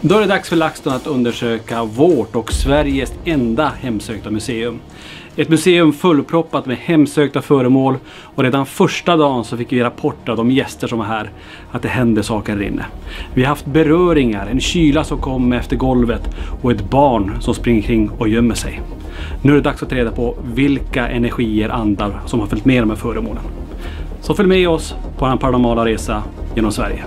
Då är det dags för LaxTon att undersöka vårt och Sveriges enda hemsökta museum. Ett museum fullproppat med hemsökta föremål, och redan första dagen så fick vi rapporter av de gäster som var här att det hände saker här inne. Vi har haft beröringar, en kyla som kom efter golvet och ett barn som springer kring och gömmer sig. Nu är det dags att ta reda på vilka energier, andar som har följt med de här föremålen. Så följ med oss på en paranormala resa genom Sverige.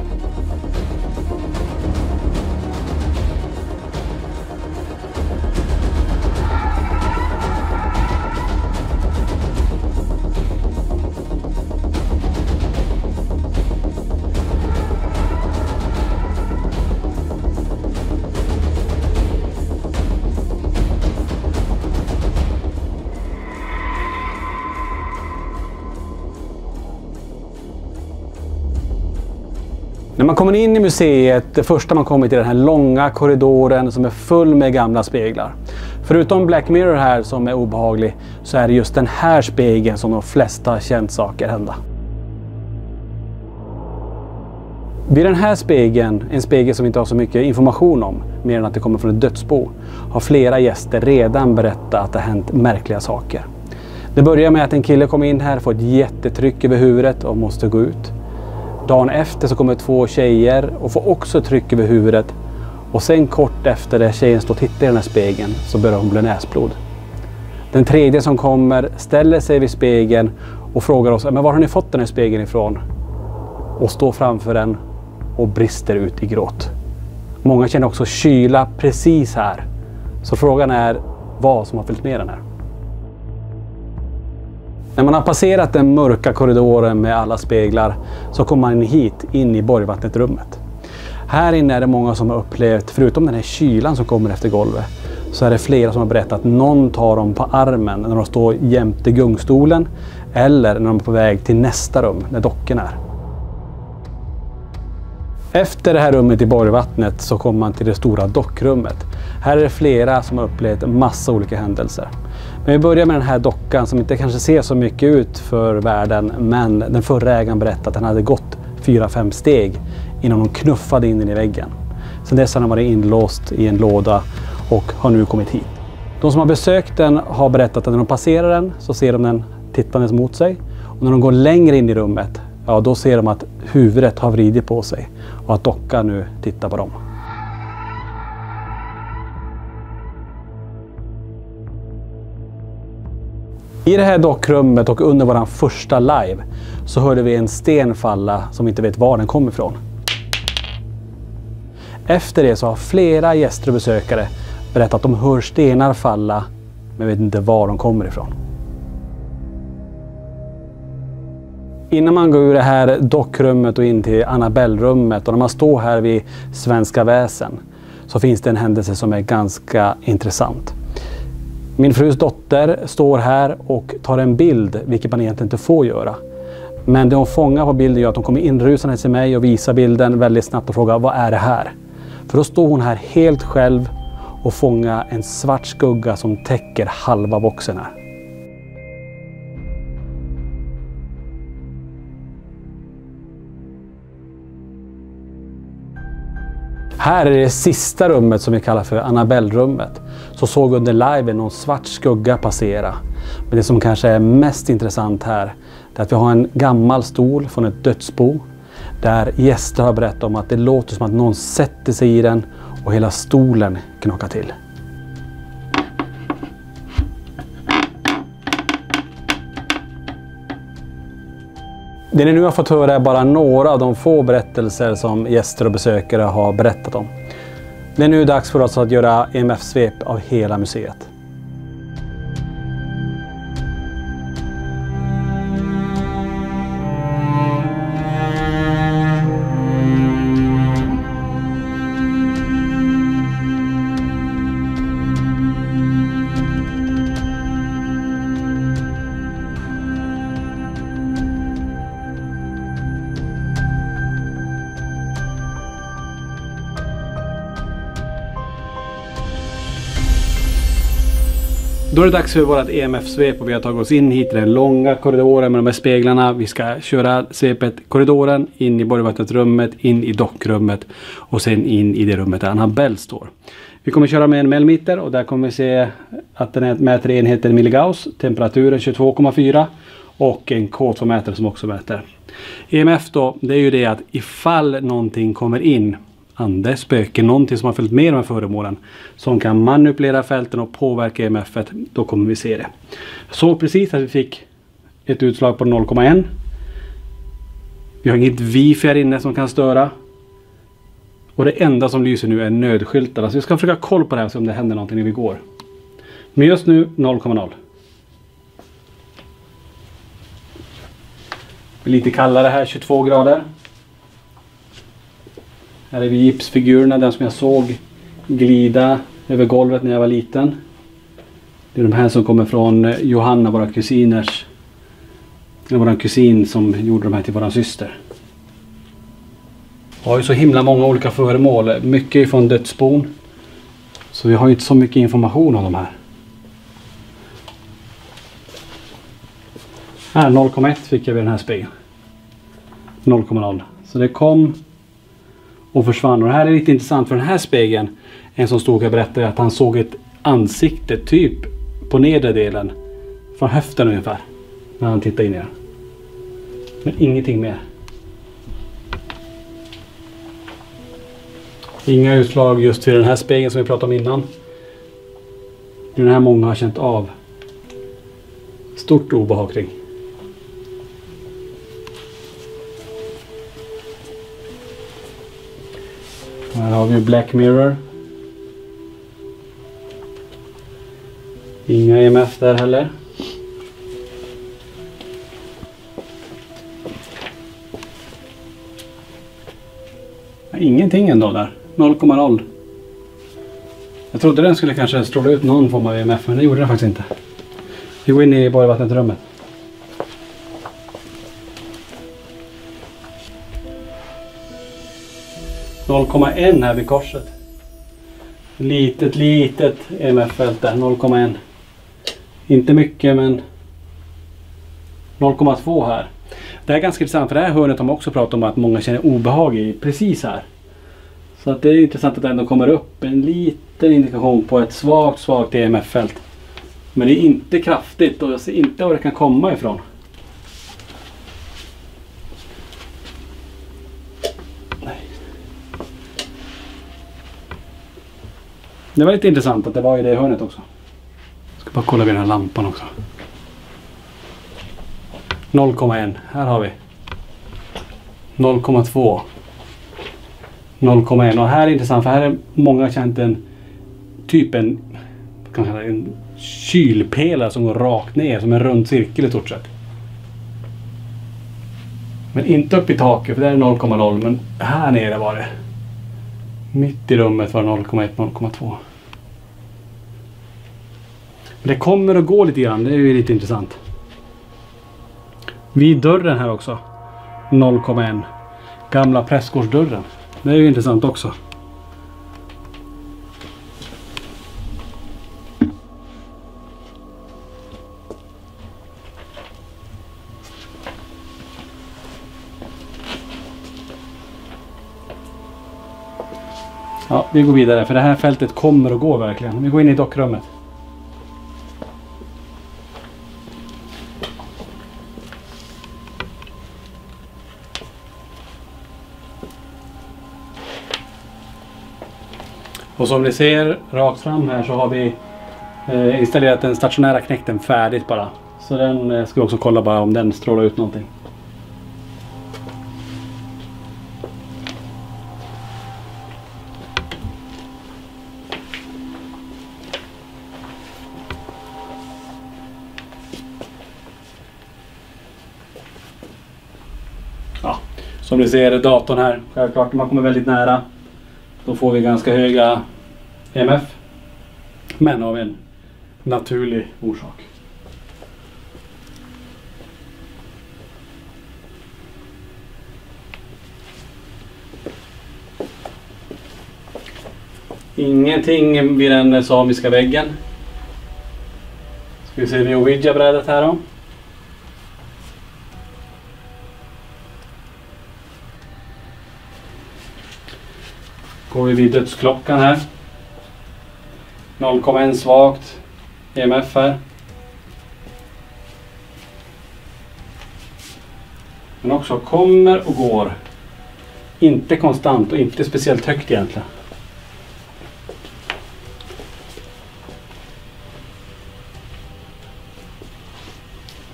När man kommer in i museet, det första man kommer till är den här långa korridoren som är full med gamla speglar. Förutom Black Mirror här som är obehaglig, så är det just den här spegeln som de flesta har känt saker hända. Vid den här spegeln, en spegel som vi inte har så mycket information om, mer än att det kommer från ett dödsbo, har flera gäster redan berättat att det har hänt märkliga saker. Det börjar med att en kille kommer in här, får ett jättetryck över huvudet och måste gå ut. Dagen efter så kommer 2 tjejer och får också tryck över huvudet. Och sen kort efter det tjejen står och tittar i den här spegeln så börjar hon bli näsblod. Den tredje som kommer ställer sig vid spegeln och frågar oss: men var har ni fått den här spegeln ifrån? Och står framför den och brister ut i gråt. Många känner också kyla precis här. Så frågan är vad som har följt med den här. När man har passerat den mörka korridoren med alla speglar så kommer man hit in i Borgvattnet-rummet. Här inne är det många som har upplevt, förutom den här kylan som kommer efter golvet, så är det flera som har berättat att någon tar dem på armen när de står jämte gungstolen eller när de är på väg till nästa rum där dockan är. Efter det här rummet i Borgvattnet så kommer man till det stora dockrummet. Här är det flera som har upplevt massa olika händelser. Men vi börjar med den här dockan som inte kanske ser så mycket ut för världen, men den förra ägaren berättade att den hade gått 4-5 steg innan hon knuffade in den i väggen. Sen dess har den varit inlåst i en låda och har nu kommit hit. De som har besökt den har berättat att när de passerar den så ser de den tittandes mot sig. Och när de går längre in i rummet, ja, då ser de att huvudet har vridit på sig och att dockan nu tittar på dem. I det här dockrummet och under våran första live så hörde vi en sten falla som vi inte vet var den kommer ifrån. Efter det så har flera gäster och besökare berättat att de hör stenar falla men vet inte var de kommer ifrån. Innan man går ur det här dockrummet och in till Annabelle-rummet och när man står här vid Svenska Väsen så finns det en händelse som är ganska intressant. Min frus dotter står här och tar en bild, vilket man egentligen inte får göra. Men det hon fångar på bilden gör att hon kommer inrusande till mig och visar bilden väldigt snabbt och frågar: vad är det här? För då står hon här helt själv och fångar en svart skugga som täcker halva boxen här. Här är det sista rummet som vi kallar för Annabelle-rummet. Så såg under liven någon svart skugga passera. Men det som kanske är mest intressant här är att vi har en gammal stol från ett dödsbo. Där gäster har berättat om att det låter som att någon sätter sig i den och hela stolen knakar till. Det ni nu har fått höra är bara några av de få berättelser som gäster och besökare har berättat om. Det är nu dags för oss att göra EMF-svep av hela museet. Då är det dags för vårt EMF-svep och vi har tagit oss in hit i den långa korridoren med de här speglarna. Vi ska köra svepet korridoren, in i borgvattnetrummet, in i dockrummet och sen in i det rummet där Annabelle står. Vi kommer köra med en millimeter och där kommer vi se att den mäter enheten milligauss, temperaturen 22,4 och en K2-mätare som också mäter. EMF då, det är ju det att ifall någonting kommer in, ande, spöken, någonting som har följt med de här föremålen som kan manipulera fälten och påverka EMF-et, då kommer vi se det. Så precis att vi fick ett utslag på 0,1. Vi har inget wifi här inne som kan störa. Och det enda som lyser nu är nödskyltar. Så vi ska försöka kolla på det här så om det händer någonting när vi går. Men just nu 0,0. Lite kallare här, 22 grader. Här är vi gipsfigurerna, den som jag såg glida över golvet när jag var liten. Det är de här som kommer från Johanna, våra kusiners. Det är vår kusin som gjorde de här till våran syster. Vi har ju så himla många olika föremål. Mycket från dödsbon. Så vi har ju inte så mycket information om de här. Här 0,1 fick jag vid den här spegeln. 0,0. Så det kom och försvann. Och det här är lite intressant för den här spegeln. En som stod och berättade att han såg ett ansikte typ på nedre delen. Från höften ungefär. När han tittade in i den. Men ingenting mer. Inga utslag just till den här spegeln som vi pratade om innan. Den här många har känt av. Stort obehag kring. Här har vi Black Mirror. Inga EMF där heller. Ingenting ändå där. 0,0. Jag trodde den skulle kanske stråla ut någon form av EMF, men det gjorde den faktiskt inte. Vi går in i borgvattnetrummet. .1 här vid korset. Litet EMF-fält där. 0,1. Inte mycket, men 0,2 här. Det är ganska intressant, för det här hörnet har man också pratat om att många känner obehag i precis här. Så att det är intressant att det ändå kommer upp en liten indikation på ett svagt EMF-fält. Men det är inte kraftigt och jag ser inte var det kan komma ifrån. Nej. Det var lite intressant att det var i det hörnet också. Jag ska bara kolla vid den här lampan också. 0,1. Här har vi 0,2. 0,1. Och här är intressant, för här är många känt en typ en kylpelare som går rakt ner som en rund cirkel i stort sett. Men inte upp i taket, för det är 0,0, men här nere var det. Mitt i rummet var 0,1, 0,2. Men det kommer att gå lite grann, det är ju lite intressant. Vid dörren här också 0,1. Gamla prästgårdsdörren. Det är ju intressant också. Ja, vi går vidare, för det här fältet kommer att gå verkligen. Vi går in i dockrummet. Och som ni ser rakt fram här så har vi installerat den stationära knäkten färdigt bara. Så den ska vi också kolla bara om den strålar ut någonting. Ja, som ni ser datorn här, självklart om man kommer väldigt nära. Då får vi ganska höga EMF. Men av en naturlig orsak. Ingenting vid den samiska väggen. Vi ser Ouija-brädet här då. Går vi vid dödsklockan här. 0,1 svagt EMF här. Men också kommer och går. Inte konstant och inte speciellt högt egentligen.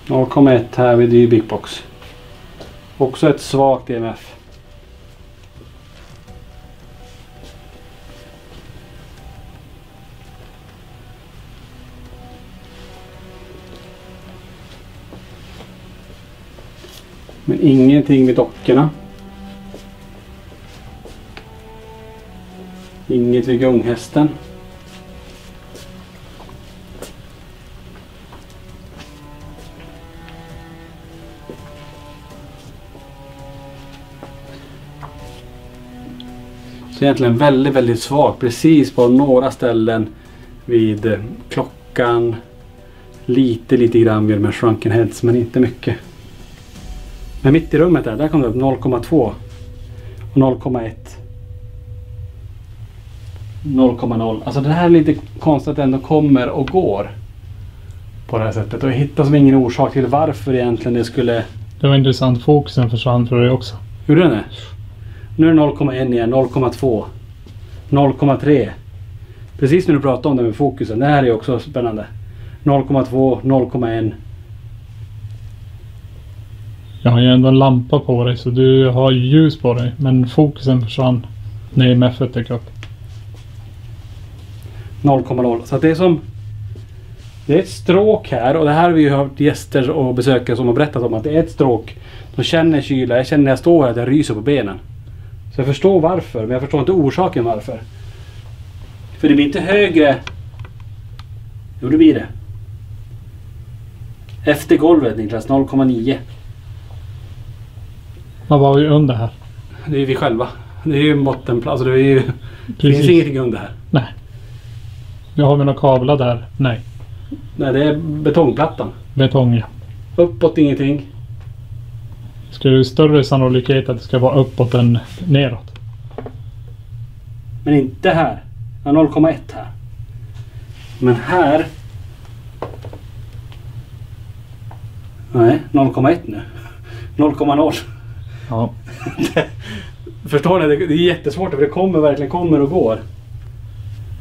.1 här vid Big Box. Också ett svagt EMF. Men ingenting vid dockorna. Inget vid gunghästen. Så egentligen väldigt svagt. Precis på några ställen vid klockan. Lite grann vid med shrunken heads, men inte mycket. Men mitt i rummet där kom det upp 0,2 och 0,1. 0,0. Alltså det här är lite konstigt att det ändå kommer och går på det här sättet. Och jag hittar som ingen orsak till varför egentligen det skulle... Det var intressant, fokusen försvann för dig också. Gjorde den det? Nu är det 0,1 igen, 0,2, 0,3. Precis när du pratade om det med fokusen. Det här är också spännande. 0,2, 0,1. Jag har ju ändå en lampa på dig så du har ljus på dig. Men fokusen försvann när EMF-et dök upp. 0,0. Så att det är som... Det är ett stråk här och det här har vi ju hört gäster och besökare som har berättat om att det är ett stråk. De känner kyla. Jag känner när jag står här att jag ryser på benen. Så jag förstår varför, men jag förstår inte orsaken varför. För det blir inte högre... Jo, det blir det. Efter golvet, Niklas, 0,9. Vad var vi under här? Det är vi själva. Det är ju bottenplats. Alltså det är ju... Det finns ingenting under här. Nej. Nu har vi några kablar där. Nej. Nej, det är betongplattan. Betong, ja. Uppåt ingenting. Skulle det större sannolikhet att det ska vara uppåt än neråt? Men inte här. Ja, 0,1 här. Men här... Nej, 0,1 nu. 0,0. Ja. Förstår ni? Det är jättesvårt för det verkligen kommer och går.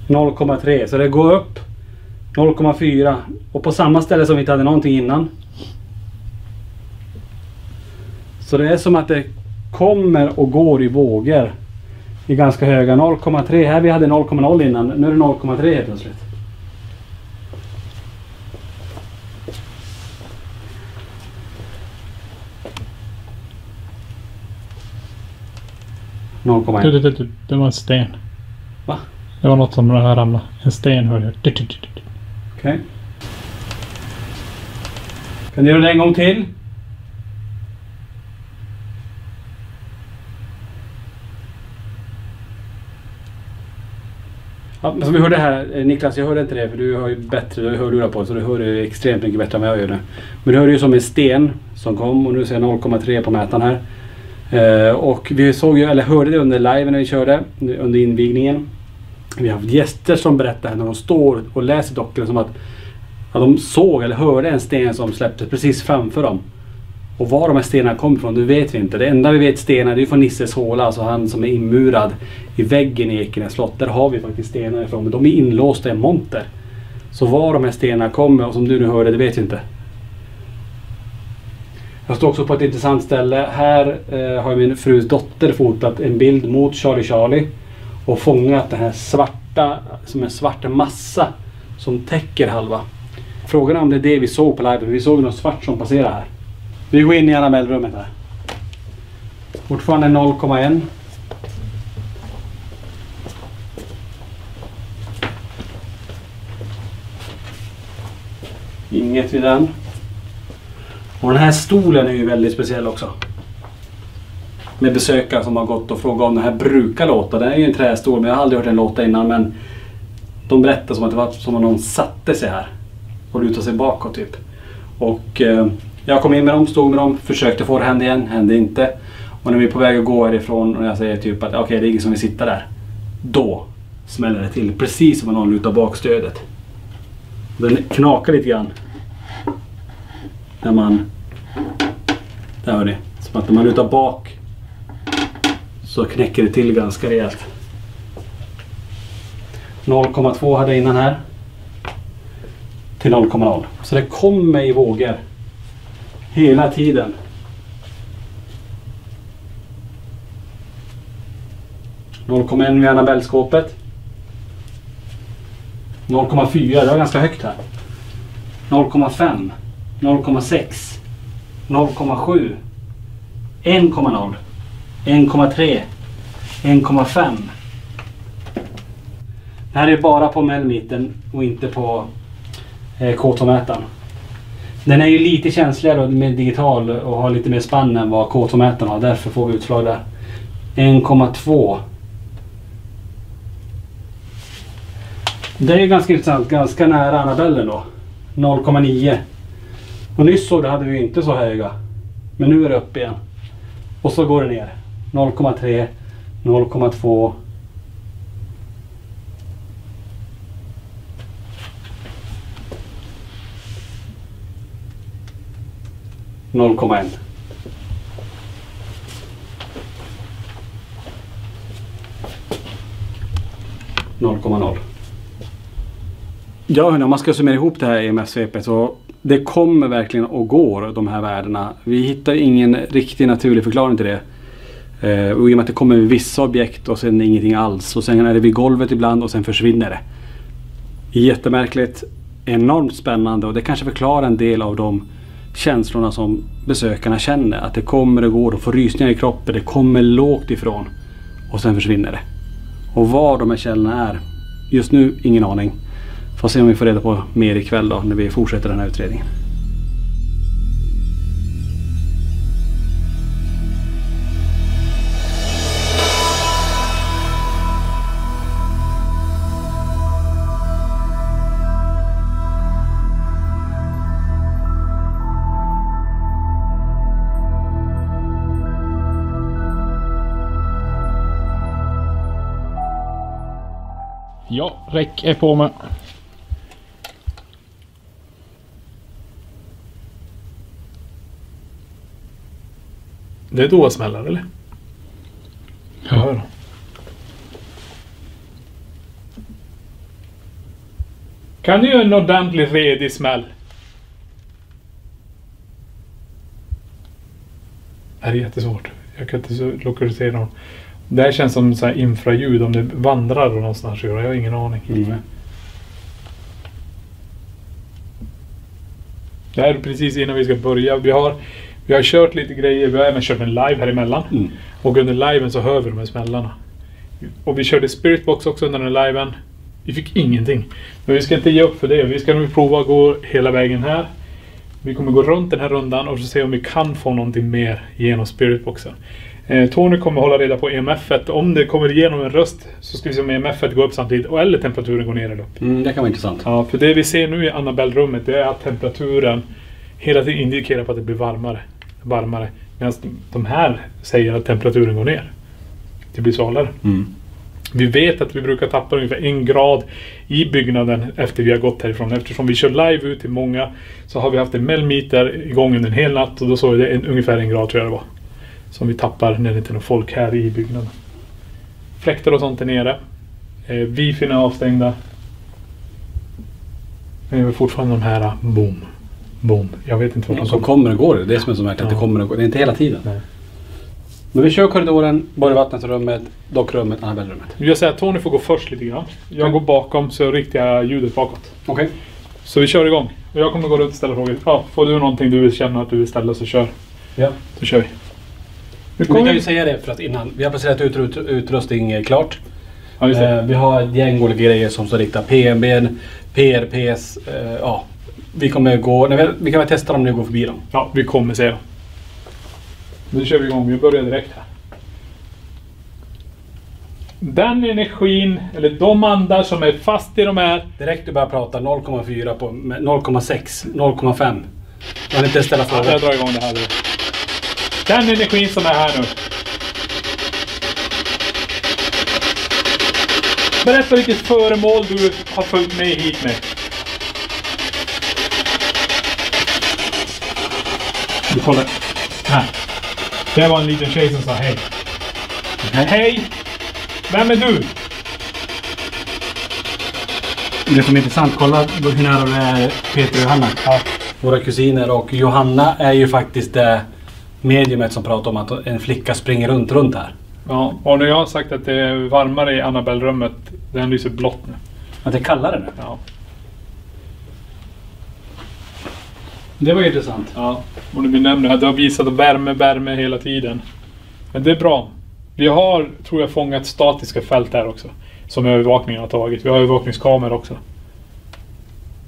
0,3. Så det går upp 0,4. Och på samma ställe som vi inte hade någonting innan. Så det är som att det kommer och går i vågor. I ganska höga 0,3. Här vi hade 0,0 innan. Nu är det 0,3 helt plötsligt. Det var en sten. Va? Det var något som ramlade. En sten hörde jag. Okej. Kan du göra det en gång till? Ja, men som vi hörde här, Niklas, jag hörde inte det för du har ju bättre hörlurar på så du hör det extremt mycket bättre än vad jag gör nu. Men du hörde ju som en sten som kom och nu ser jag 0,3 på mätaren här. Och vi såg ju, eller hörde det under live när vi körde, under invigningen. Vi har haft gäster som berättar när de står och läser dockor som att de såg eller hörde en sten som släpptes precis framför dem. Och var de här stenarna kom ifrån, det vet vi inte. Det enda vi vet stenar det är från Nisses håla, alltså han som är inmurad i väggen i Ekenäs slott. Där har vi faktiskt stenar ifrån, men de är inlåsta i en monter. Så var de här stenarna kommer och som du nu hörde, det vet vi inte. Jag står också på ett intressant ställe. Här har min frus dotter fotat en bild mot Charlie och fångat den här svarta, som en svart massa som täcker halva. Frågan är om det är det vi såg på live. Vi såg något svart som passerar här. Vi går in i anamellrummet här. Fortfarande 0,1. Inget vid den. Och den här stolen är ju väldigt speciell också. Med besökare som har gått och frågat om den här brukar låta. Den är ju en trästol men jag har aldrig hört den låta innan. Men de berättar som att det var som om någon satte sig här. och luta sig bakåt typ. Och jag kom in med dem, stod med dem, försökte få det hända igen, hände inte. Och när vi är på väg att gå härifrån och jag säger typ att okej, det är ingen som vill sitta där. Då smäller det till, precis som om någon lutar bakstödet. Den knakar lite grann. När man... Där hör ni. Som att när man lutar bak så knäcker det till ganska rejält. 0,2 hade jag innan här. Till 0,0. Så det kommer i vågor. Hela tiden. 0,1 vid Annabelle-skåpet. 0,4, det var ganska högt här. 0,5. 0,6. 0,7. 1,0. 1,3. 1,5. Det här är bara på mellmetern och inte på K2-mätaren. Den är ju lite känsligare med digital och har lite mer spann än vad K2-mätaren har. Därför får vi utslag där. 1,2. Det är ganska intressant. Ganska nära Annabelle då. 0,9. Och nyss såg det hade vi inte så höga. Men nu är det upp igen. Och så går det ner. 0,3. 0,2. 0,1. Ja, om man ska summera ihop det här EMF-svepet så det kommer verkligen och går de här värdena. Vi hittar ingen riktig naturlig förklaring till det. Och i och med att det kommer vissa objekt och sen ingenting alls. Och sen är det vid golvet ibland och sen försvinner det. Jättemärkligt, enormt spännande och det kanske förklarar en del av de känslorna som besökarna känner. Att det kommer och går och får rysningar i kroppen. Det kommer lågt ifrån och sen försvinner det. Och vad de här källorna är, just nu ingen aning. Får se om vi får reda på mer ikväll då när vi fortsätter den här utredningen. Ja, räck är på med. Det är då smällar, eller? Ja. Kan du göra en ordentlig redig smäll? Det är jättesvårt. Jag kan inte lokalisera dem. Det här känns som så här infraljud om det vandrar någonstans. Jag har ingen aning. Det här är precis innan vi ska börja. Vi har kört lite grejer. Vi har även kört en live här emellan. Och under liven så hör vi de här smällarna. Och vi körde Spiritbox också under den liven. Vi fick ingenting. Men vi ska inte ge upp för det. Vi ska nu prova att gå hela vägen här. Vi kommer gå runt den här rundan och så se om vi kan få någonting mer genom Spiritboxen. Tony kommer hålla reda på EMF-et. Om det kommer igenom en röst så ska vi se om EMF-et går upp samtidigt eller temperaturen går ner eller upp. Det kan vara intressant. Ja, för det vi ser nu i Annabelle-rummet det är att temperaturen hela tiden indikerar på att det blir varmare. Medan de här säger att temperaturen går ner. Det blir svalare. Vi vet att vi brukar tappa ungefär 1 grad i byggnaden efter vi har gått härifrån. Eftersom vi kör live ut till många så har vi haft en mellmeter igång under en hel natt och då såg det ungefär 1 grad tror jag det var. Som vi tappar när det inte är någon folk här i byggnaden. Fläktar och sånt är nere. Wi-Fi är avstängda. Men det är fortfarande de här boom. Jag vet inte vad de kommer och går. Det är som är så märkligt att det kommer och går. Det är inte hela tiden. Nej. Men vi kör korridoren, Borgvattensrummet, dockrummet, Annabelle-rummet. Jag säger att Tony får gå först lite grann. Jag går bakom så riktar jag ljudet bakåt. Okej. Så vi kör igång. Och jag kommer gå runt och ställa frågor. Ja, får du någonting du vill känna att du vill ställa så kör. Ja. Så kör vi. Vi kan ju säga det för att innan. Vi har placerat utrustning klart. Ja, just det. Vi har ett gäng olika grejer som står rikta. PMB, PRPs. Ja. Vi kommer gå. Vi kan väl testa dem när vi går förbi dem. Ja, vi kommer se dem. Nu kör vi igång. Vi börjar direkt här. Den energin, eller de andar som är fast i de här. Direkt du börjar prata 0,4 på 0,6, 0,5. Jag vill inte ställa frågor. Jag drar igång det här nu. Den energin som är här nu. Berätta vilket föremål du har följt med hit med. Du kollar. Här. Det var en liten tjej som sa hej. Okay. Hej! Vem är du? Det som är intressant, kolla hur nära det är Peter och Johanna. Ja. Våra kusiner, och Johanna är ju faktiskt det mediumet som pratar om att en flicka springer runt här. Ja, och när jag har sagt att det är varmare i Annabelle-rummet, den lyser blått nu. Att det är kallare nu? Ja. Det var intressant. Ja, och vi nämnde att det har visat värme hela tiden. Men det är bra. Vi har, tror jag, fångat statiska fält här också. Som övervakningen har tagit. Vi har övervakningskameror också.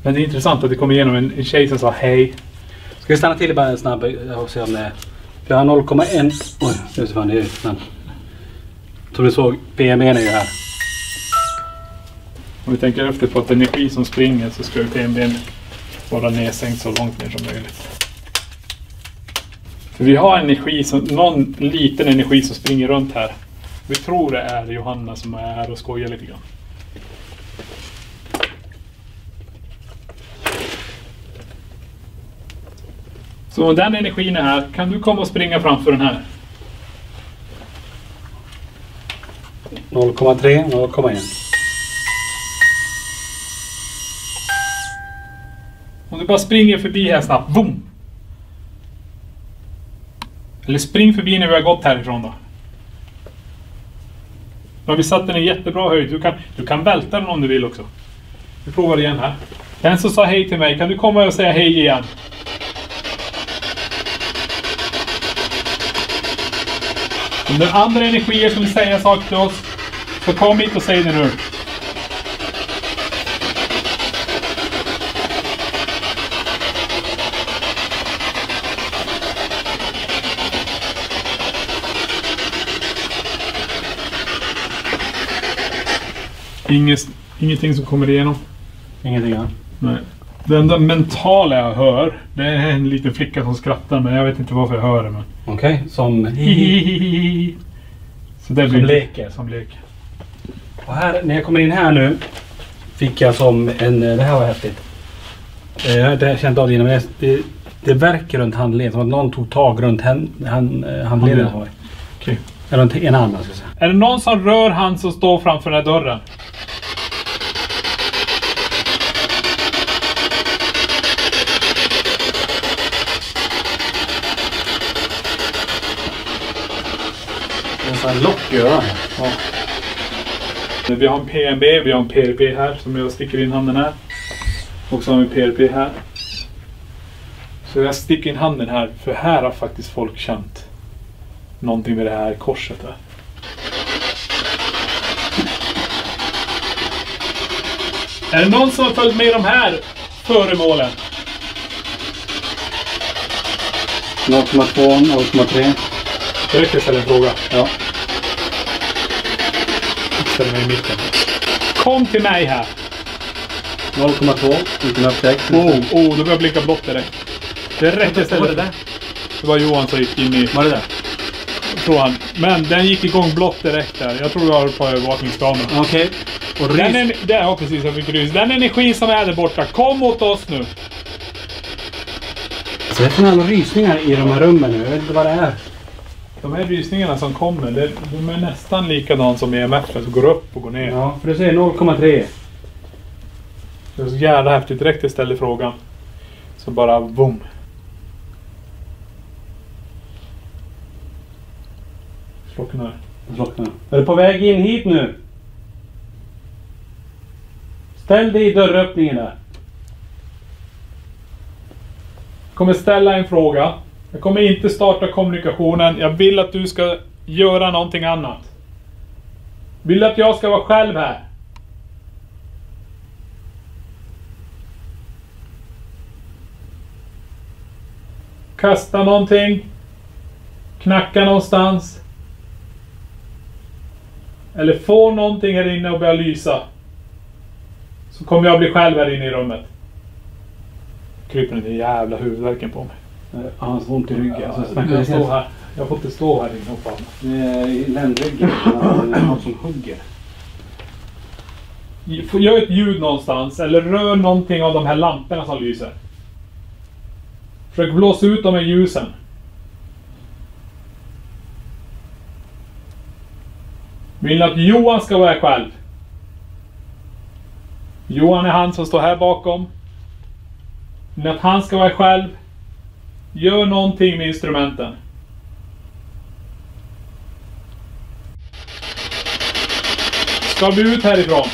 Men det är intressant att det kommer igenom en tjej som sa hej. Ska vi stanna till bara snabbt och se om det är... Jag har 0,1... Oj, nu ser fan det ut. Men... Som du såg, PMB:n är ju här. Om vi tänker efter på att energi som springer, så ska ju PMB:n vara nedsänkt så långt ner som möjligt. För vi har energi som, någon liten energi som springer runt här. Vi tror det är Johanna som är här och skojar lite grann. Så om den energin är här, kan du komma och springa framför den här? 0,3, 0,1. Om du bara springer förbi här snabbt, boom! Eller spring förbi när vi har gått härifrån då. Nu har vi satt den i jättebra höjd. Du kan välta den om du vill också. Vi provar igen här. Den som sa hej till mig, kan du komma och säga hej igen? Om det är andra energier som vill säga saker till oss, så kom hit och säg det nu. Ingenting som kommer igenom. Ingenting, ja. Nej. Det enda mentala jag hör, det är en liten flicka som skrattar, men jag vet inte varför jag hör det. Okej, som... Så det blir leker. Som leker. Och här, när jag kommer in här nu, fick jag som en... Det här var häftigt. Det har jag känt av det innan, men det verkar runt handleden, som att någon tog tag runt handleden. Okej. Eller runt en annan, ska jag säga. Är det någon som rör han som står framför den här dörren? En lock i öronen. Ja. Vi har en PMB, vi har en PRP här som jag sticker in handen här. Och så har vi PRP här. Så jag sticker in handen här, för här har faktiskt folk känt någonting med det här korset här. Är det någon som har följt med de här föremålen? 0,2, 0,3. Det räcker att ställa en fråga. Ja. Ställ mig i mitten. Kom till mig här. 0,2, inte upptäckt. Då börjar jag blinka blått direkt. Det räcker att ställa det där. Det var Johan som gick in i... Var det där? Tror han. Men den gick igång blått direkt där. Jag tror jag har på övervakningskameran. Okej. Och ja, precis. Jag fick rys. Den energi som är där borta. Kom mot oss nu. Så det är sådana rysningar i de här rummen nu. Jag vet inte vad det är. De här rysningarna som kommer, de är nästan likadana som EMF. Så går upp och går ner. Ja, för du säger 0,3. Det är så jävla häftigt. Direkt jag ställer frågan. Så bara boom. Slocknar. Är du på väg in hit nu? Ställ dig i dörröppningen där. Jag kommer ställa en fråga. Jag kommer inte starta kommunikationen. Jag vill att du ska göra någonting annat. Vill du att jag ska vara själv här? Kasta någonting. Knacka någonstans. eller får någonting här inne och börjar lysa, så kommer jag bli själv här inne i rummet. Kryper den jävla huvudvärken på mig. Han har ont i ryggen. Jag får inte stå här inne och fan. Det är i ländryggen. Det är något som hugger. Gör ett ljud någonstans eller rör någonting av de här lamporna som lyser. Försök blåsa ut de här ljusen. Vill att Johan ska vara själv. Johan är han som står här bakom. Vill att han ska vara själv. Gör någonting med instrumenten. Ska vi ut härifrån?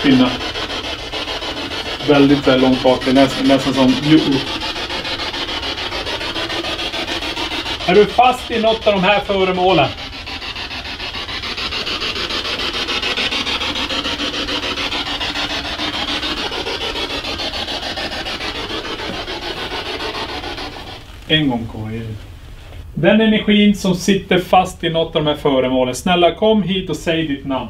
Kvinna. Väldigt långt bak. Det är nästan som... Är du fast i något av de här föremålen? En gång kommer jag. Den energin som sitter fast i något av de här föremålen. Snälla kom hit och säg ditt namn.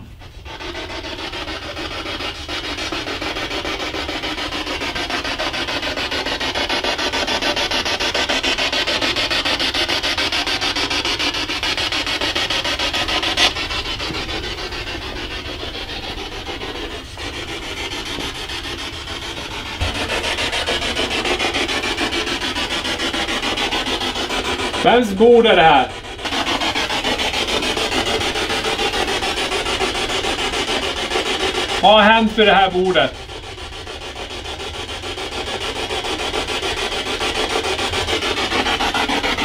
Vems bord är det här? Vad har hänt för det här bordet?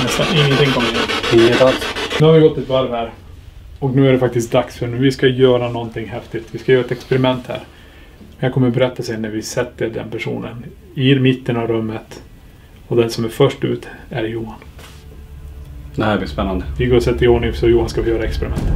Nästan ingenting kommer in. Nu har vi gått ett varv här. Och nu är det faktiskt dags för nu. Vi ska göra någonting häftigt. Vi ska göra ett experiment här. Jag kommer berätta sen när vi sätter den personen i mitten av rummet. Och den som är först ut är Johan. Det här blir spännande. Vi går och sätter i ordning så Johan ska få göra experimentet.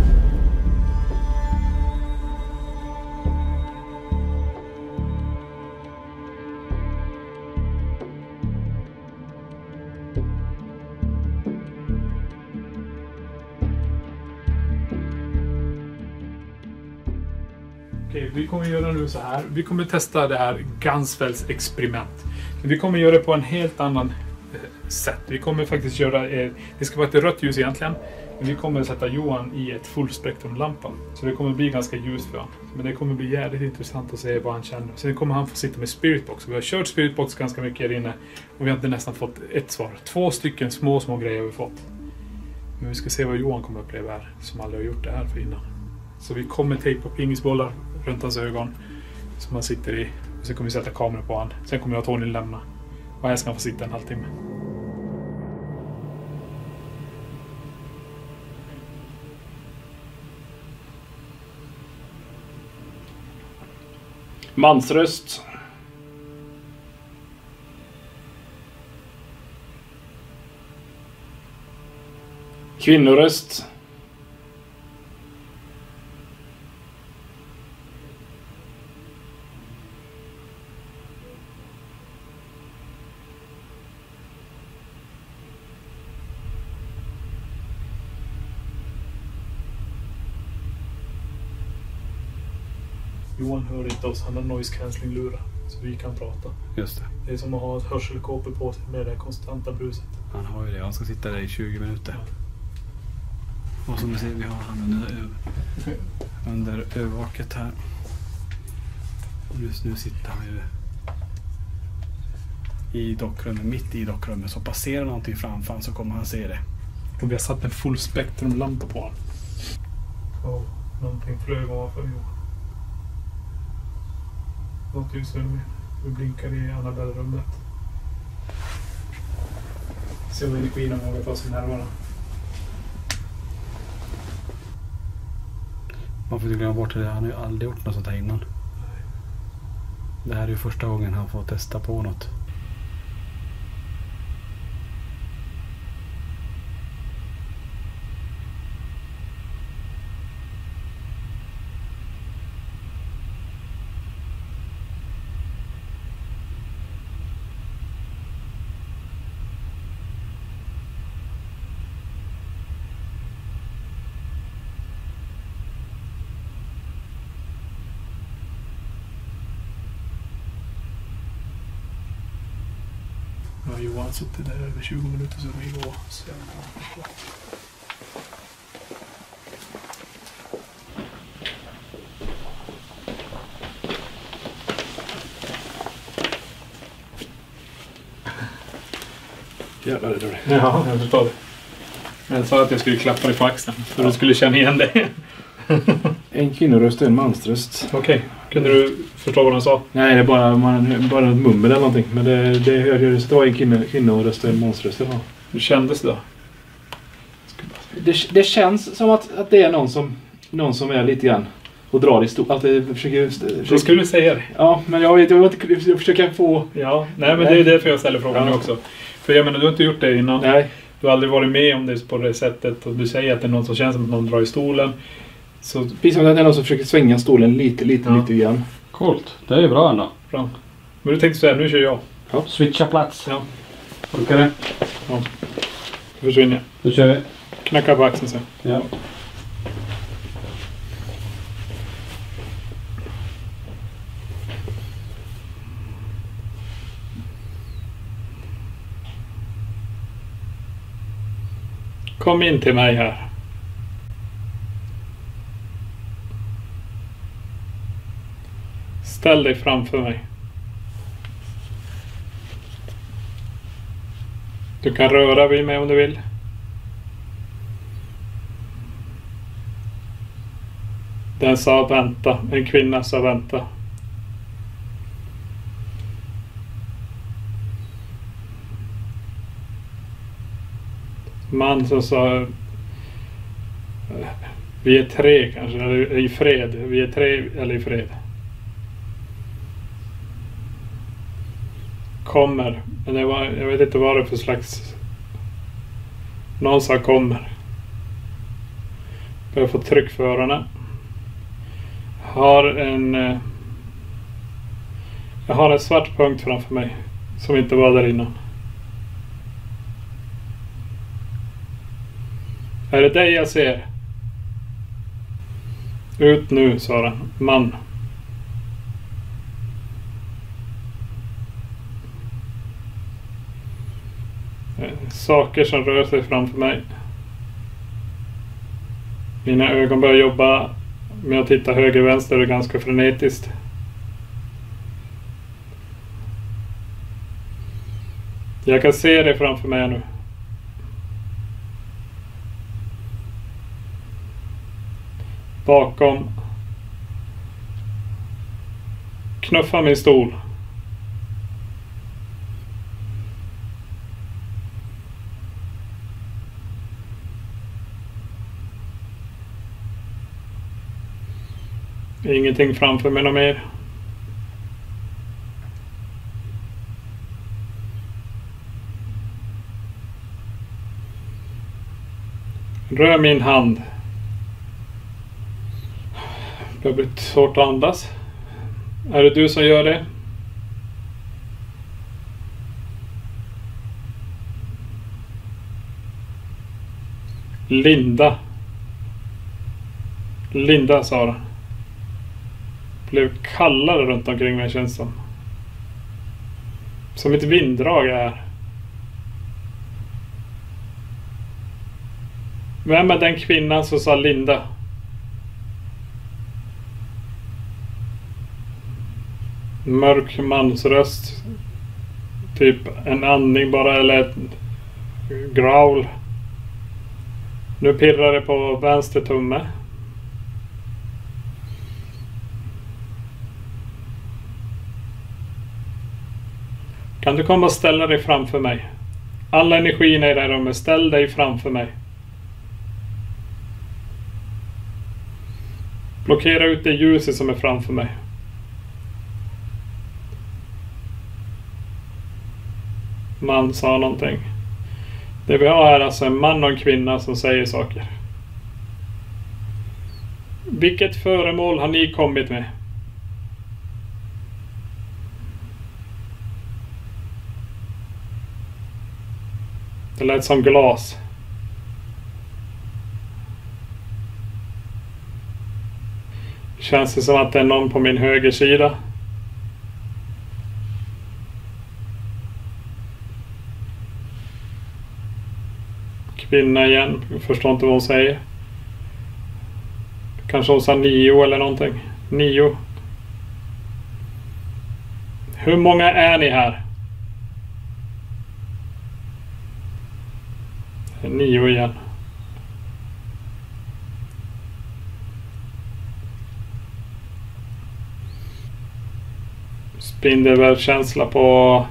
Okej, vi kommer göra nu så här. Vi kommer testa det här Ganzfelds experiment. Vi kommer göra det på en helt annan sätt. Vi kommer faktiskt göra, det ska vara ett rött ljus egentligen, men vi kommer sätta Johan i ett fullspektrumlampa. Så det kommer bli ganska ljust för honom. Men det kommer bli jävligt intressant att se vad han känner. Sen kommer han få sitta med Spiritbox. Vi har kört Spiritbox ganska mycket här inne och vi har inte nästan fått ett svar. 2 stycken små grejer har vi fått. Men vi ska se vad Johan kommer uppleva här, som aldrig har gjort det här för innan. Så vi kommer tejpa pingisbollar runt hans ögon som han sitter i. Och sen kommer vi sätta kameran på honom. Sen kommer jag och Tony lämna. Och här ska han få sitta en halvtimme. Mansröst. Kvinnoröst. Johan hör inte oss, han har noise cancelling lurar så vi kan prata. Just det. Det är som att ha ett hörselkåpor på sig med det konstanta bruset. Han har ju det, han ska sitta där i 20 minuter. Och som du ser, vi har han under övervaket här. Och just nu sitter han ju i dockrummet, mitt i dockrummet. Så passerar någonting framför honom så kommer han se det. Och vi har satt en fullspektrumlampa på honom. Och någonting flög ovanför Johan. Något ljus vi blinkar i Annabelle-rummet. Se om energin håller på sig närvarande. Man får inte glömma bort det, han har ju aldrig gjort något sånt här innan. Det här är ju första gången han får testa på något. Johan suttit där över 20 minuter så vi går. Så jävlar är det. Ja, jag förstår det. Jag sa att jag skulle klappa dig på axeln så du skulle känna igen dig. En kvinnoröst och en mansröst. Okej. Kunde du förstå vad han sa? Nej, det är bara ett mummel eller någonting. Men det hörde jag. Det var en kvinnoröst och en mansröst. Hur kändes det då? Det känns som att det är någon som är lite grann och drar i stort. Att det försöker... Så skulle du säga det. Ja, men jag försöker få... Ja, nej men det är därför jag ställer frågan nu också. För jag menar, du har inte gjort det innan. Nej. Du har aldrig varit med om det på det sättet. Och du säger att det är någon som känns som att någon drar i stolen. Så... Precis som att det är någon som försöker svänga stolen lite grann. Coolt. Det är ju bra ändå. Bra. Men du tänkte säga, nu kör jag. Ja. Switcha plats. Ja. Funkar det? Ja. Då försvinner jag. Då kör vi. Knacka på axeln sen. Ja. Kom in till mig här. Ställ dig framför mig. Du kan röra vid mig om du vill. Den sa vänta. En kvinna sa vänta. Man som sa vi är tre kanske, eller i fred. Vi är tre eller i fred. Kommer. Men det var, jag vet inte vad det är för slags... Någon sa kommer. Börjar få tryck för öronen. Jag har en svart punkt framför mig. Som inte var där innan. Är det dig jag ser? Ut nu, sa den. Man. Saker som rör sig framför mig. Mina ögon börjar jobba med att titta höger och vänster och ganska frenetiskt. Jag kan se det framför mig nu. Bakom. Knuffa min stol. Ingenting framför mig något mer. Rör min hand. Det har blivit svårt att andas. Är det du som gör det? Linda. Linda, sa den. Blev kallare runt omkring mig, känns som. Som ett vinddrag är. Vem är den kvinnan som sa Linda? Mörk mansröst. Typ en andning bara, eller ett growl. Nu pirrar det på vänster tumme. Kan du komma och ställa dig framför mig? Alla energierna i det här rummet, ställ dig framför mig. Blockera ut det ljuset som är framför mig. Man sa någonting. Det vi har är alltså en man och en kvinna som säger saker. Vilket föremål har ni kommit med? Det lät som glas. Känns det som att det är någon på min högersida? kvinna igen. Jag förstår inte vad hon säger. Kanske hon sa 9 eller någonting. 9. Hur många är ni här? 9 igen. Spindelvävskänsla på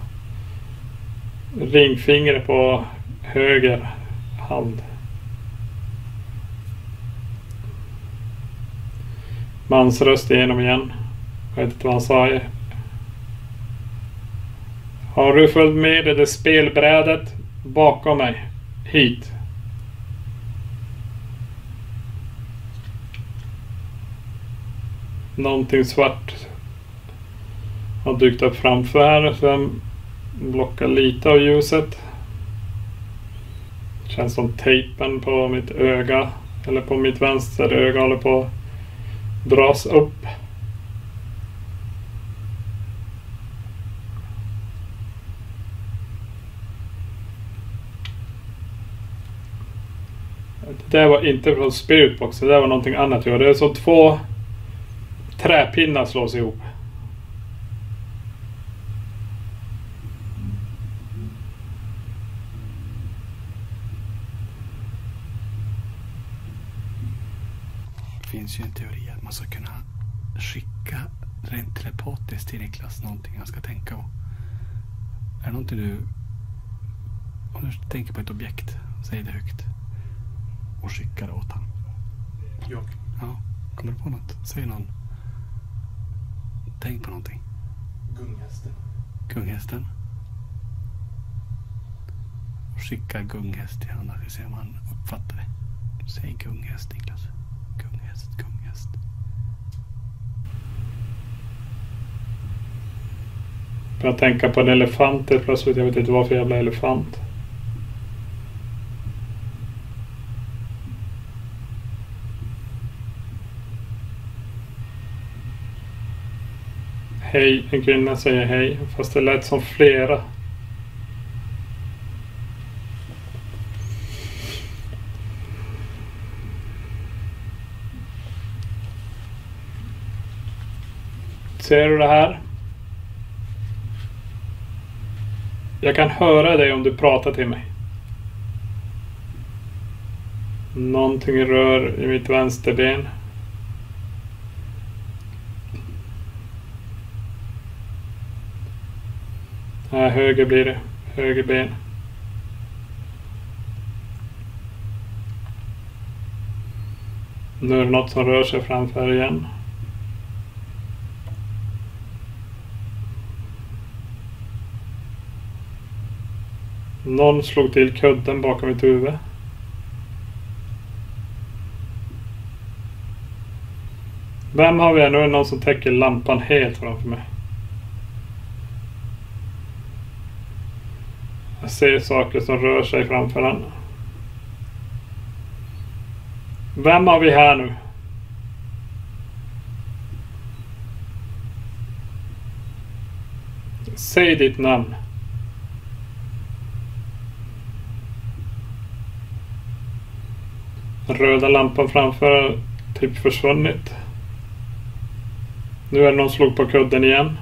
ringfingret på höger hand. Mansröst igenom igen. Jag vet inte vad han sa. Har du följt med i det spelbrädet bakom mig? Hit. Någonting svart har dykt upp framför här. Sen blockar lite av ljuset. Känns som tejpen på mitt öga. Eller på mitt vänster öga håller på att dras upp. Det där var inte från Spiritbox. Det där var någonting annat. Det är så 2 träpinnar slås ihop. Det finns ju en teori att man ska kunna skicka rent telepatiskt till Niklas någonting han ska tänka på. Är det någonting du... Om du tänker på ett objekt, säg det högt. Och skicka det åt han. Ja. Ja, kommer du på något? Säg någon. Tänk på någonting. Gunghästen. Gunghästen. Och skicka gunghäst till honom. Vi ser om han uppfattar det. Säg gunghäst, Niklas. Gunghäst, gunghäst. Jag tänker på en elefant plötsligt. Jag vet inte vad för jävla elefant. Hej, en kvinna säger hej. Fast det lät som flera. Ser du det här? Jag kan höra dig om du pratar till mig. Någonting rör i mitt vänsterben. Nej, höger blir det. Höger ben. Nu är det något som rör sig framför igen. Någon slog till kudden bakom mitt huvud. Vem har vi här? Nu är det någon som täcker lampan helt framför mig. Jag ser saker som rör sig framför den. Vem har vi här nu? Säg ditt namn. Röda lampan framför typ försvunnit. Nu är det någon slog på kudden igen.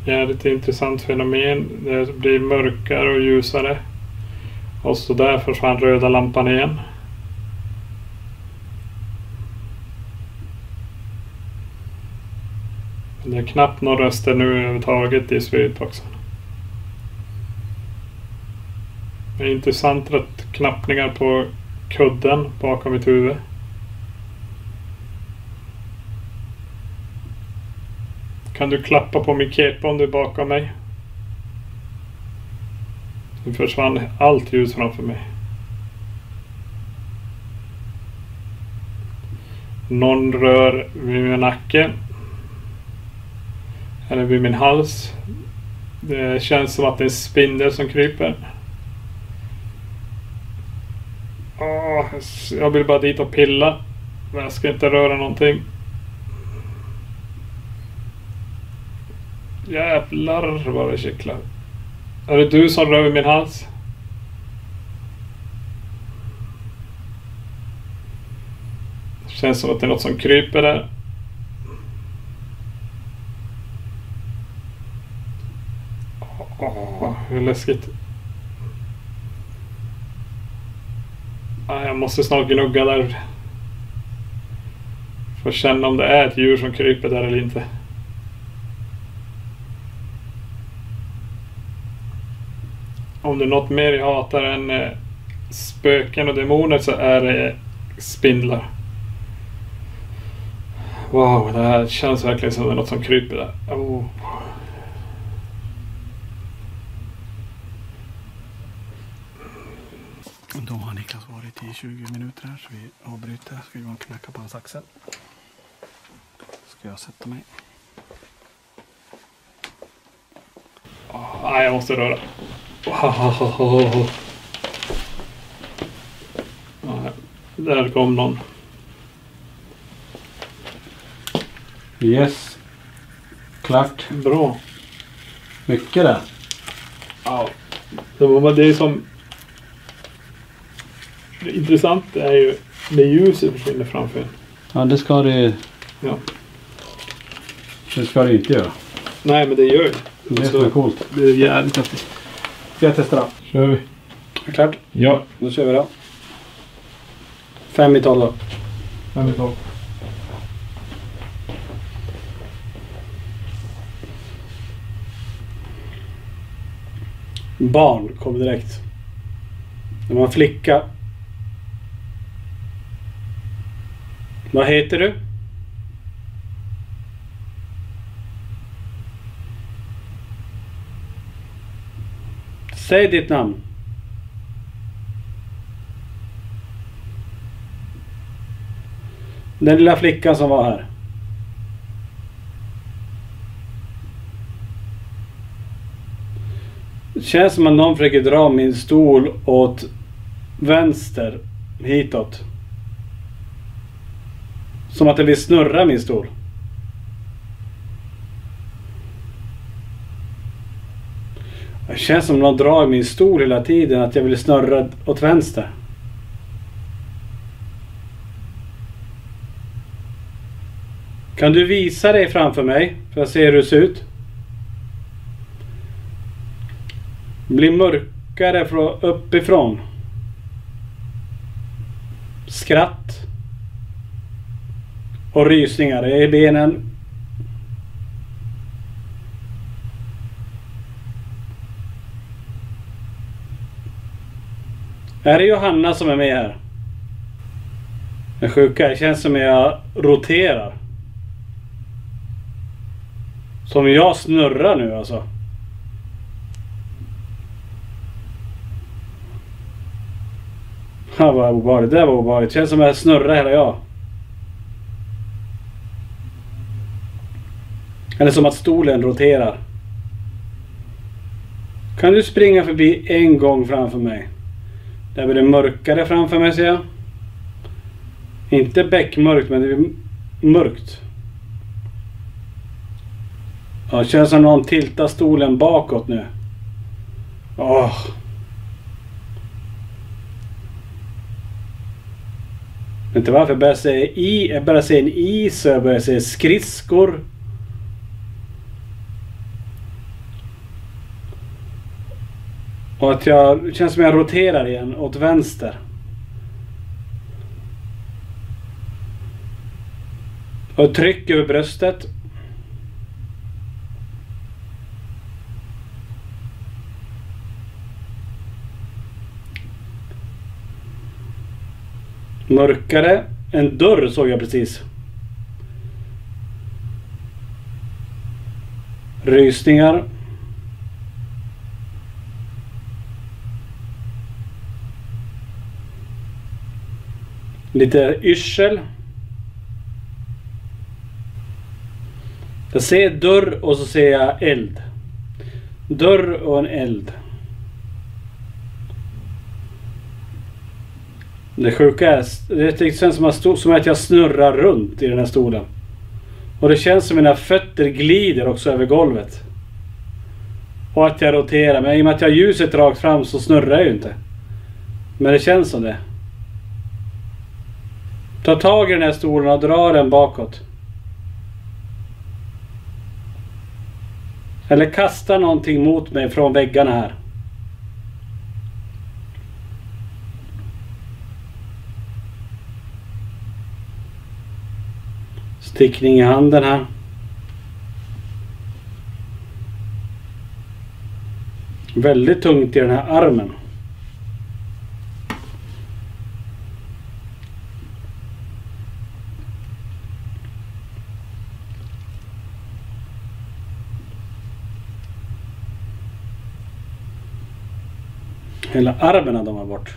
Det är ett intressant fenomen. Det blir mörkare och ljusare. Och så där försvann röda lampan igen. Det är knappt några röster nu överhuvudtaget i Spiritboxen. Det är intressant att knappningar på kudden bakom mitt huvud. Kan du klappa på min kepa om du är bakom mig? Nu försvann allt ljus framför mig. Någon rör vid min nacke. Eller vid min hals. Det känns som att det är en spindel som kryper. Jag vill bara dit och pilla. Men jag ska inte röra någonting. Jävlar vad det kittlar. Är det du som rör vid min hals? Känns som att det är något som kryper där. Hur läskigt. Jag måste snart gnugga där. För att känna om det är ett djur som kryper där eller inte. Om det är något mer jag hatar än spöken och demoner så är det spindlar. Wow, det här känns verkligen som det är något som kryper där. Oh. Då har Niklas varit i 20 minuter här så vi avbryter. Ska Johan knacka på hans axel. Ska jag sätta mig. Nej, jag måste röra. Där kom någon. Yes. Klart. Bra. Mycket där. Ja. Det är som... Det intressanta är ju när ljuset försvinner framför en. Ja, det ska det... Ja. Det ska det inte göra. Nej, men det gör det. Det är så är coolt. Det är jävligt häftigt. Ska jag testa då? Kör vi. Klart? Ja. Då kör vi då. 5 i 12 då. 5 i 12. Barn kommer direkt. Det var en flicka. Vad heter du? Säg ditt namn. Den lilla flickan som var här. Det känns som att någon försöker dra min stol åt vänster hitåt. Som att det vill snurra min stol. Det känns som att någon drar min stol hela tiden, att jag vill snurra åt vänster. Kan du visa dig framför mig för att se hur det ser ut? Blir mörkare från uppifrån. Skratt. Och rysningar i benen. Är det Johanna som är med här? Den sjuka, det känns som jag roterar. Som jag snurrar nu alltså. Ja, vad obehagligt. Det var obehagligt. Det känns som jag snurrar hela jag. Eller som att stolen roterar. Kan du springa förbi en gång framför mig? Där blir det mörkare framför mig, ser jag. Inte bäckmörkt, men det är mörkt. Ja, det känns som någon tiltar stolen bakåt nu. Åh. Inte varför jag börjar säga i. Jag börjar säga en is. Jag börjar säga skridskor. Och att jag känns som jag roterar igen åt vänster. Och tryck över bröstet. Mörkare. En dörr såg jag precis. Rysningar. Lite yrsel. Jag ser dörr och så ser jag eld. Dörr och en eld. Det sjuka är, det känns som att jag snurrar runt i den här stolen. Och det känns som att mina fötter glider också över golvet. Och att jag roterar. Men i och med att jag har ljuset rakt fram så snurrar jag ju inte. Men det känns som det. Ta tag i den här stolen och dra den bakåt. Eller kasta någonting mot mig från väggarna här. Stickning i handen här. Väldigt tungt i den här armen. Hela armen de har bort.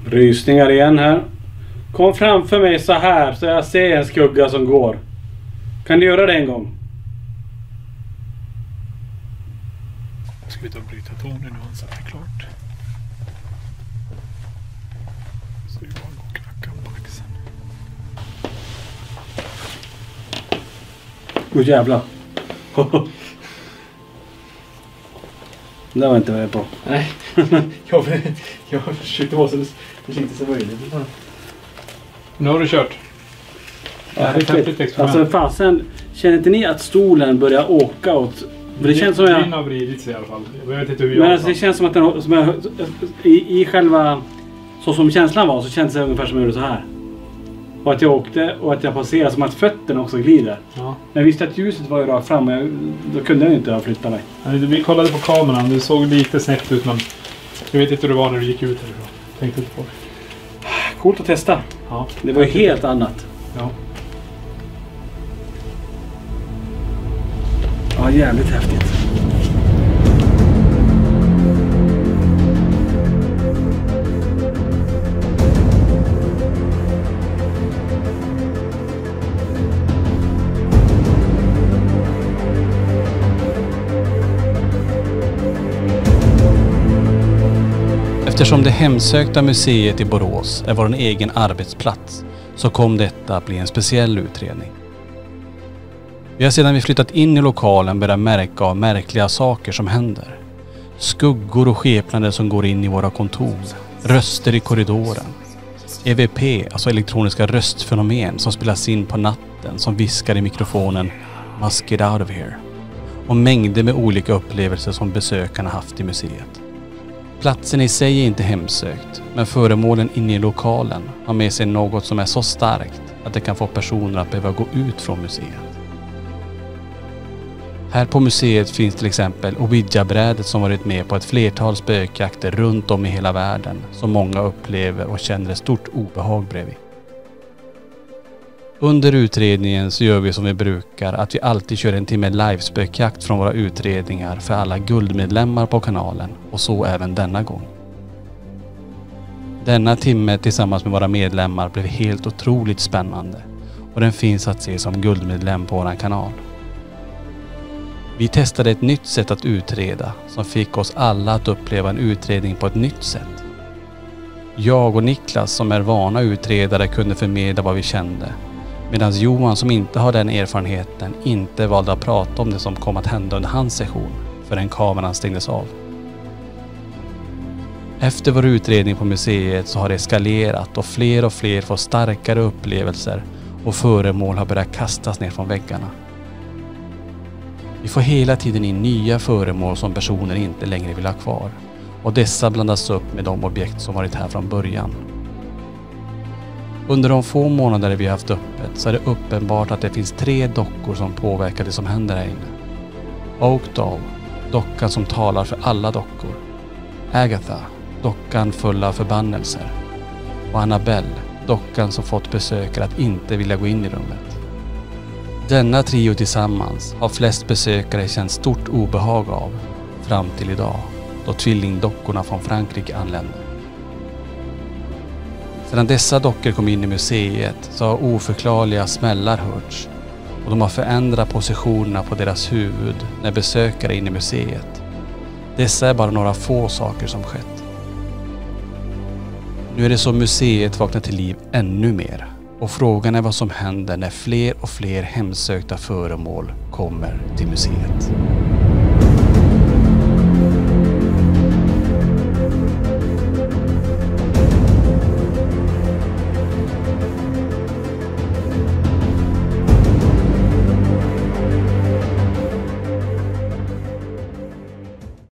Rysningar igen här. Kom framför mig så här så jag ser en skugga som går. Kan du göra det en gång? Jag ska ta och bryta tonen nu så att det är klart. Så det bara gå och knacka på axeln. Åh jävlar. Det var inte vad jag på. Nej, jag försökte vara så försiktig som möjligt. Nu har du kört. Ja, alltså fasen, känner inte ni att stolen börjar åka åt? Det känns som den har vridit sig i alla fall. Jag vet inte hur jag men alltså, det känns som att den i själva så som känslan var så känns det ungefär som jag gjorde så här. Och att jag åkte och att jag passerade som att fötterna också glider. Ja. Jag visste att ljuset var ju rakt fram och då kunde jag inte flytta mig. Vi kollade på kameran, det såg lite snett ut men jag vet inte hur det var när du gick ut härifrån. Tänkte inte på det. Coolt att testa. Ja. Det var ju helt annat. Ja. Ja, jävligt häftigt. Eftersom det hemsökta museet i Borås är vår egen arbetsplats så kom detta att bli en speciell utredning. Vi har sedan vi flyttat in i lokalen börjat märka av märkliga saker som händer. Skuggor och skepnader som går in i våra kontor. Röster i korridoren. EVP, alltså elektroniska röstfenomen som spelas in på natten som viskar i mikrofonen "Must get out of here". Och mängder med olika upplevelser som besökarna haft i museet. Platsen i sig är inte hemsökt, men föremålen inne i lokalen har med sig något som är så starkt att det kan få personer att behöva gå ut från museet. Här på museet finns till exempel Ouija-brädet som varit med på ett flertal spökjakter runt om i hela världen som många upplever och känner ett stort obehag bredvid. Under utredningen så gör vi som vi brukar, att vi alltid kör en timme live-spökjakt från våra utredningar för alla guldmedlemmar på kanalen och så även denna gång. Denna timme tillsammans med våra medlemmar blev helt otroligt spännande och den finns att se som guldmedlem på vår kanal. Vi testade ett nytt sätt att utreda som fick oss alla att uppleva en utredning på ett nytt sätt. Jag och Niklas som är vana utredare kunde förmedla vad vi kände, medan Johan som inte har den erfarenheten inte valde att prata om det som kom att hända under hans session förrän kameran stängdes av. Efter vår utredning på museet så har det eskalerat och fler får starkare upplevelser och föremål har börjat kastas ner från väggarna. Vi får hela tiden in nya föremål som personer inte längre vill ha kvar och dessa blandas upp med de objekt som varit här från början. Under de få månader vi har haft öppet så är det uppenbart att det finns 3 dockor som påverkar det som händer här inne. Oak Doll, dockan som talar för alla dockor. Agatha, dockan full av förbannelser. Och Annabelle, dockan som fått besökare att inte vilja gå in i rummet. Denna trio tillsammans har flest besökare känt stort obehag av fram till idag, då tvillingdockorna från Frankrike anlände. Sedan dessa dockor kom in i museet så har oförklarliga smällar hörts och de har förändrat positionerna på deras huvud när besökare är inne i museet. Dessa är bara några få saker som skett. Nu är det så museet vaknar till liv ännu mer Och frågan är vad som händer när fler och fler hemsökta föremål kommer till museet.